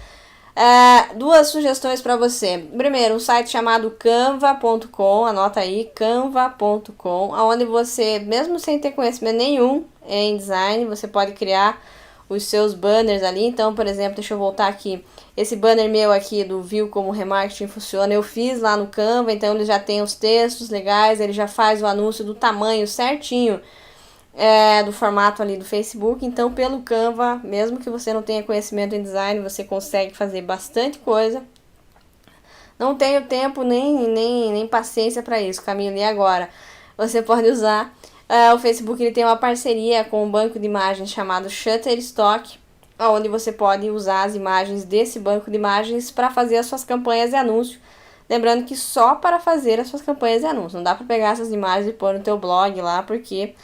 Duas sugestões para você. Primeiro, um site chamado canva.com, anota aí, canva.com, onde você, mesmo sem ter conhecimento nenhum em design, você pode criar os seus banners ali. Então, por exemplo, deixa eu voltar aqui, esse banner meu aqui do Viu Como Remarketing Funciona, eu fiz lá no Canva, então ele já tem os textos legais, ele já faz o anúncio do tamanho certinho, do formato ali do Facebook. Então, pelo Canva, mesmo que você não tenha conhecimento em design, você consegue fazer bastante coisa. Não tenho tempo nem paciência para isso, Camila. E agora? Você pode usar o Facebook, ele tem uma parceria com um banco de imagens chamado Shutterstock, onde você pode usar as imagens desse banco de imagens para fazer as suas campanhas de anúncio. Lembrando que só para fazer as suas campanhas de anúncio. Não dá para pegar essas imagens e pôr no teu blog lá, porque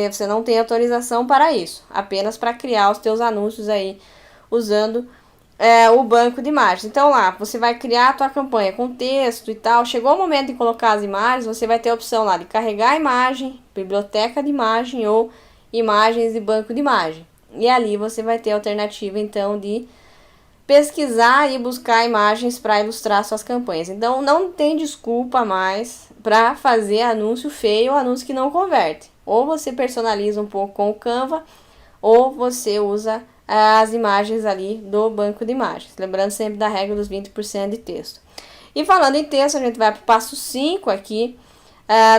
você não tem autorização para isso. Apenas para criar os teus anúncios aí, usando o banco de imagens. Então lá, você vai criar a tua campanha com texto e tal. Chegou o momento de colocar as imagens, você vai ter a opção lá de carregar a imagem, biblioteca de imagem ou imagens de banco de imagem. E ali você vai ter a alternativa, então, de pesquisar e buscar imagens para ilustrar suas campanhas. Então, não tem desculpa mais para fazer anúncio feio ou anúncio que não converte. Ou você personaliza um pouco com o Canva, ou você usa as imagens ali do banco de imagens. Lembrando sempre da regra dos 20% de texto. E falando em texto, a gente vai para o passo 5 aqui,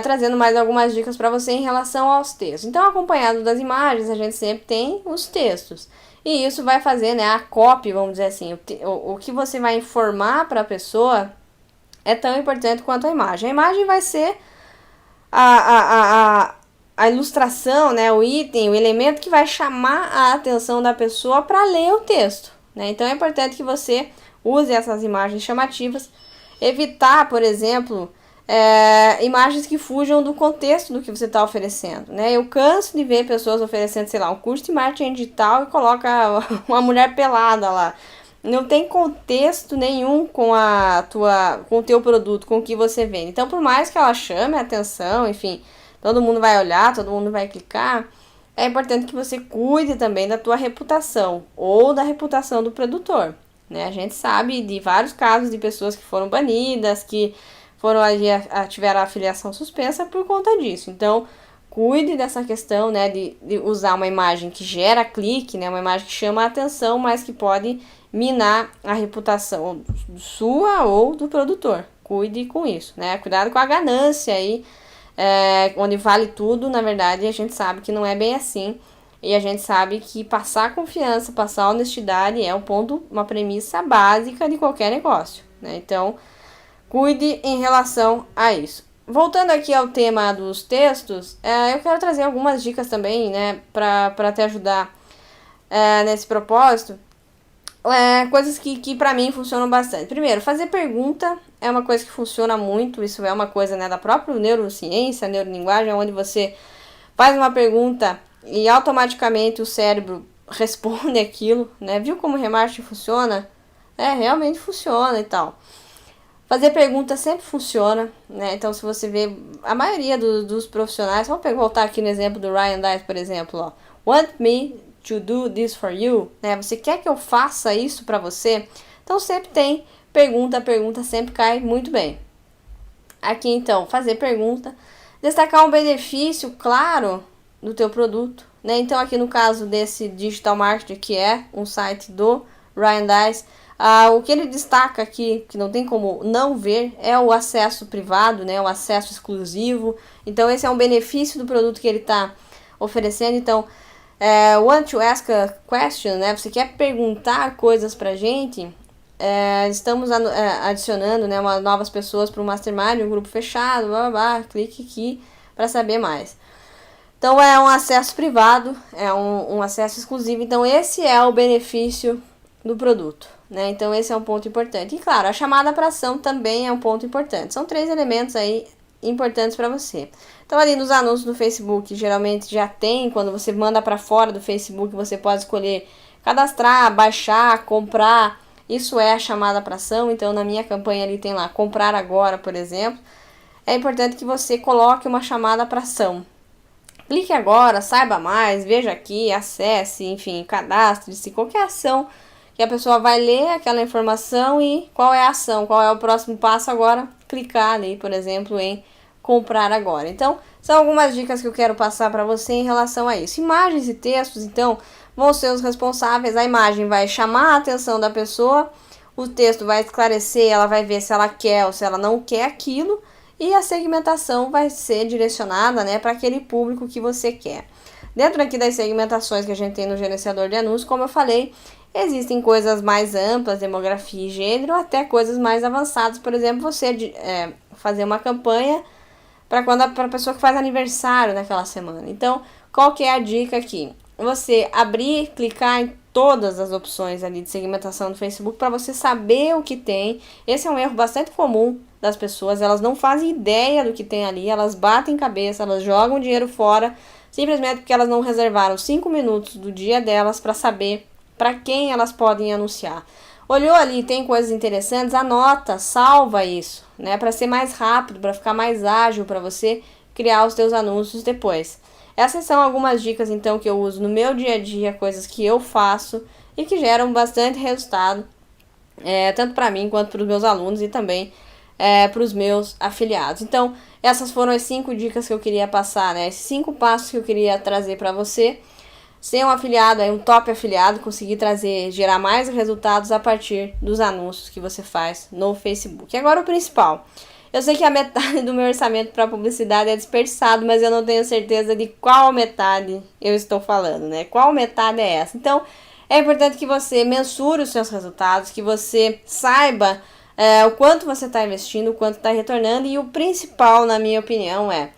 trazendo mais algumas dicas para você em relação aos textos. Então, acompanhado das imagens, a gente sempre tem os textos. E isso vai fazer, né, a copy, vamos dizer assim, o que você vai informar para a pessoa é tão importante quanto a imagem. A imagem vai ser a ilustração, né, o item, o elemento que vai chamar a atenção da pessoa para ler o texto, né? Então é importante que você use essas imagens chamativas, evitar, por exemplo, imagens que fujam do contexto do que você está oferecendo, né? Eu canso de ver pessoas oferecendo, sei lá, um curso de marketing digital e coloca uma mulher pelada lá. Não tem contexto nenhum com o teu produto, com o que você vende. Então, por mais que ela chame a atenção, enfim, todo mundo vai olhar, todo mundo vai clicar, é importante que você cuide também da tua reputação ou da reputação do produtor, né? A gente sabe de vários casos de pessoas que foram banidas, que tiveram a afiliação suspensa por conta disso. Então, cuide dessa questão, né, de usar uma imagem que gera clique, né, uma imagem que chama a atenção, mas que pode minar a reputação sua ou do produtor. Cuide com isso, né? Cuidado com a ganância aí, onde vale tudo. Na verdade, a gente sabe que não é bem assim. E a gente sabe que passar confiança, passar honestidade é uma premissa básica de qualquer negócio, né? Então, cuide em relação a isso. Voltando aqui ao tema dos textos, eu quero trazer algumas dicas também, né, para te ajudar nesse propósito. Coisas que para mim funcionam bastante. Primeiro, fazer pergunta é uma coisa que funciona muito. Isso é uma coisa, né, da própria neurociência, neurolinguagem, onde você faz uma pergunta e automaticamente o cérebro responde aquilo, né? Viu como o remarketing funciona? Realmente funciona e tal. Fazer pergunta sempre funciona, né? Então, se você vê a maioria dos profissionais, vamos voltar aqui no exemplo do Ryan Diet, por exemplo, ó. Want me to do this for you? Né? Você quer que eu faça isso para você? Então, sempre tem pergunta, a pergunta sempre cai muito bem. Aqui, então, fazer pergunta. Destacar um benefício claro do teu produto, né? Então aqui no caso desse Digital Marketer, que é um site do Ryan Deiss, o que ele destaca aqui, que não tem como não ver, é o acesso privado, né? O acesso exclusivo. Então esse é um benefício do produto que ele está oferecendo. Então, want to ask a question, né? Você quer perguntar coisas pra gente? Estamos adicionando, né, novas pessoas para o Mastermind, um grupo fechado, blá, blá, blá, clique aqui para saber mais. Então é um acesso privado, é um acesso exclusivo, então esse é o benefício do produto, né? Então esse é um ponto importante. E claro, a chamada para ação também é um ponto importante. São 3 elementos aí importantes para você. Então ali nos anúncios do Facebook, geralmente já tem, quando você manda para fora do Facebook, você pode escolher cadastrar, baixar, comprar. Isso é a chamada para ação. Então na minha campanha ali tem lá, comprar agora, por exemplo. É importante que você coloque uma chamada para ação. Clique agora, saiba mais, veja aqui, acesse, enfim, cadastre-se, qualquer ação que a pessoa vai ler aquela informação e qual é a ação, qual é o próximo passo agora, clicar ali, por exemplo, em comprar agora. Então, são algumas dicas que eu quero passar para você em relação a isso. Imagens e textos, então, vão ser os responsáveis. A imagem vai chamar a atenção da pessoa, o texto vai esclarecer, ela vai ver se ela quer ou se ela não quer aquilo, e a segmentação vai ser direcionada, né, para aquele público que você quer. Dentro aqui das segmentações que a gente tem no gerenciador de anúncios, como eu falei, existem coisas mais amplas, demografia e gênero, até coisas mais avançadas. Por exemplo, você fazer uma campanha para a pessoa que faz aniversário naquela semana. Então, qual que é a dica aqui? Você abrir, clicar em todas as opções ali de segmentação do Facebook para você saber o que tem. Esse é um erro bastante comum das pessoas, elas não fazem ideia do que tem ali, elas batem cabeça, elas jogam dinheiro fora, simplesmente porque elas não reservaram 5 minutos do dia delas para saber para quem elas podem anunciar. Olhou ali, tem coisas interessantes, anota, salva isso, né, para ser mais rápido, para ficar mais ágil, para você criar os seus anúncios depois. Essas são algumas dicas, então, que eu uso no meu dia a dia, coisas que eu faço e que geram bastante resultado, tanto para mim quanto para os meus alunos e também para os meus afiliados. Então, essas foram as 5 dicas que eu queria passar, né? Esses 5 passos que eu queria trazer para você. Ser um afiliado, um top afiliado, conseguir gerar mais resultados a partir dos anúncios que você faz no Facebook. E agora o principal. Eu sei que a metade do meu orçamento para publicidade é desperdiçado, mas eu não tenho certeza de qual metade eu estou falando, né? Qual metade é essa? Então, é importante que você mensure os seus resultados, que você saiba o quanto você está investindo, o quanto está retornando, e o principal, na minha opinião, é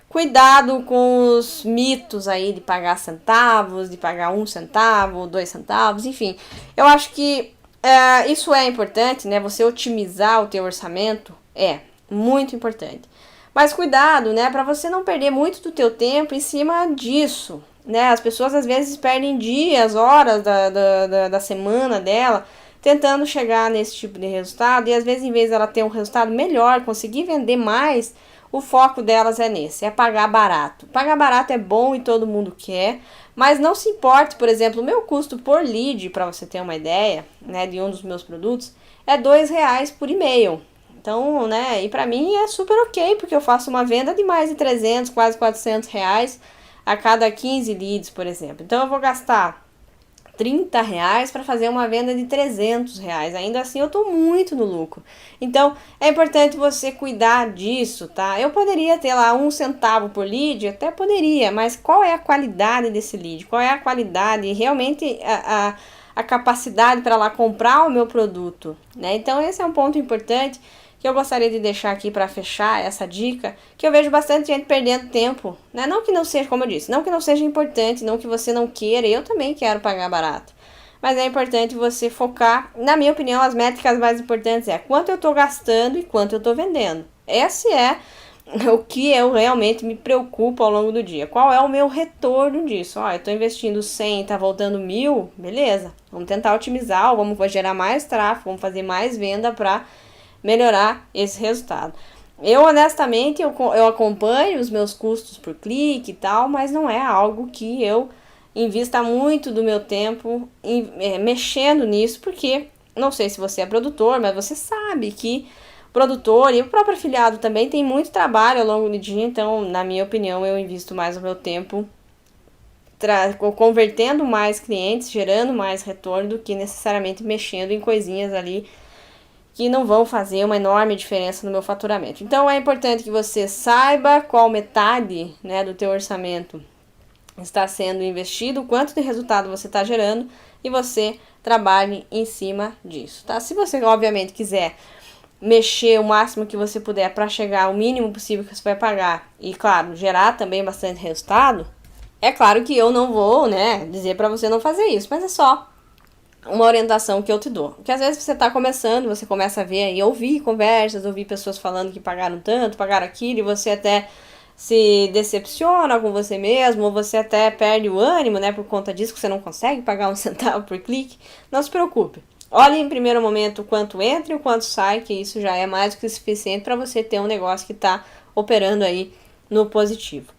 cuidado com os mitos aí de pagar centavos, de pagar 1 centavo, 2 centavos, enfim. Eu acho que isso é importante, né? Você otimizar o teu orçamento é muito importante. Mas cuidado, né? Para você não perder muito do teu tempo em cima disso, né? As pessoas às vezes perdem dias, horas da semana dela tentando chegar nesse tipo de resultado, e às vezes em vez dela ter um resultado melhor, conseguir vender mais, o foco delas é nesse, é pagar barato. Pagar barato é bom e todo mundo quer, mas não se importe, por exemplo, o meu custo por lead, para você ter uma ideia, né, de um dos meus produtos, é R$2 por e-mail. Então, né, e para mim é super ok, porque eu faço uma venda de mais de 300, quase R$400 a cada 15 leads, por exemplo. Então eu vou gastar R$30 para fazer uma venda de R$300. Ainda assim eu tô muito no lucro. Então é importante você cuidar disso, tá? Eu poderia ter lá 1 centavo por lead, até poderia, mas qual é a qualidade desse lead? Qual é a qualidade, realmente a capacidade para lá comprar o meu produto, né? Então esse é um ponto importante que eu gostaria de deixar aqui para fechar essa dica, que eu vejo bastante gente perdendo tempo, né? Não que não seja, como eu disse, não que não seja importante, não que você não queira, eu também quero pagar barato. Mas é importante você focar, na minha opinião, as métricas mais importantes é quanto eu estou gastando e quanto eu estou vendendo. Esse é o que eu realmente me preocupo ao longo do dia. Qual é o meu retorno disso? Eu estou investindo 100, tá voltando 1.000, beleza. Vamos tentar otimizar, vamos gerar mais tráfego, vamos fazer mais venda para melhorar esse resultado. Eu honestamente eu acompanho os meus custos por clique e tal, mas não é algo que eu invista muito do meu tempo mexendo nisso, porque não sei se você é produtor, mas você sabe que o produtor e o próprio afiliado também tem muito trabalho ao longo do dia, então na minha opinião eu invisto mais o meu tempo convertendo mais clientes, gerando mais retorno do que necessariamente mexendo em coisinhas ali que não vão fazer uma enorme diferença no meu faturamento. Então é importante que você saiba qual metade, né, do teu orçamento está sendo investido, quanto de resultado você está gerando e você trabalhe em cima disso, tá? Se você obviamente quiser mexer o máximo que você puder para chegar ao mínimo possível que você vai pagar e, claro, gerar também bastante resultado, é claro que eu não vou, né, dizer para você não fazer isso, mas é só uma orientação que eu te dou. Porque às vezes você está começando, você começa a ver e ouvir conversas, ouvir pessoas falando que pagaram tanto, pagaram aquilo, e você até se decepciona com você mesmo, ou você até perde o ânimo, né, por conta disso, que você não consegue pagar 1 centavo por clique. Não se preocupe. Olhe em primeiro momento o quanto entra e o quanto sai, que isso já é mais do que suficiente para você ter um negócio que está operando aí no positivo.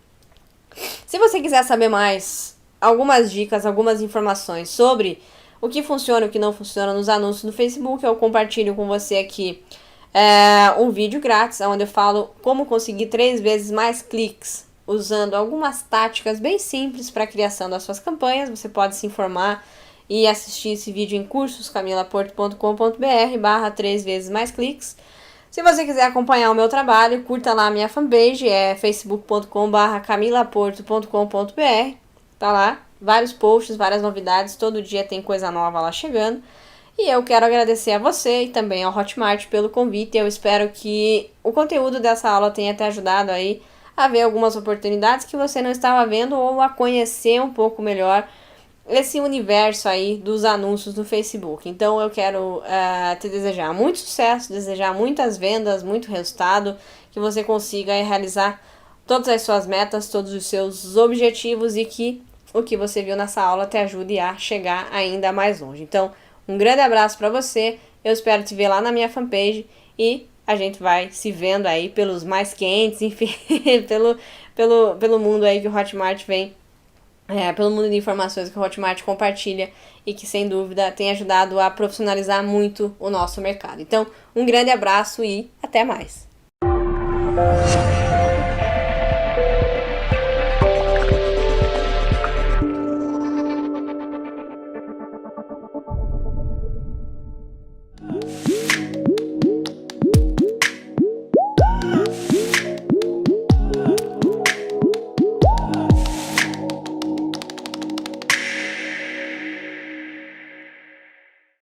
Se você quiser saber mais, algumas dicas, algumas informações sobre o que funciona e o que não funciona nos anúncios no Facebook, eu compartilho com você aqui um vídeo grátis, onde eu falo como conseguir 3 vezes mais cliques, usando algumas táticas bem simples para a criação das suas campanhas. Você pode se informar e assistir esse vídeo em cursoscamilaporto.com.br/3 vezes mais cliques. Se você quiser acompanhar o meu trabalho, curta lá a minha fanpage, é facebook.com/camilaporto.com.br. Tá lá, vários posts, várias novidades, todo dia tem coisa nova lá chegando. E eu quero agradecer a você e também ao Hotmart pelo convite. Eu espero que o conteúdo dessa aula tenha te ajudado aí a ver algumas oportunidades que você não estava vendo ou a conhecer um pouco melhor esse universo aí dos anúncios no Facebook. Então eu quero te desejar muito sucesso, desejar muitas vendas, muito resultado, que você consiga realizar todas as suas metas, todos os seus objetivos e que o que você viu nessa aula te ajude a chegar ainda mais longe. Então, um grande abraço para você, eu espero te ver lá na minha fanpage e a gente vai se vendo aí pelos mais quentes, enfim, pelo mundo aí que o Hotmart vem, pelo mundo de informações que o Hotmart compartilha e que sem dúvida tem ajudado a profissionalizar muito o nosso mercado. Então, um grande abraço e até mais!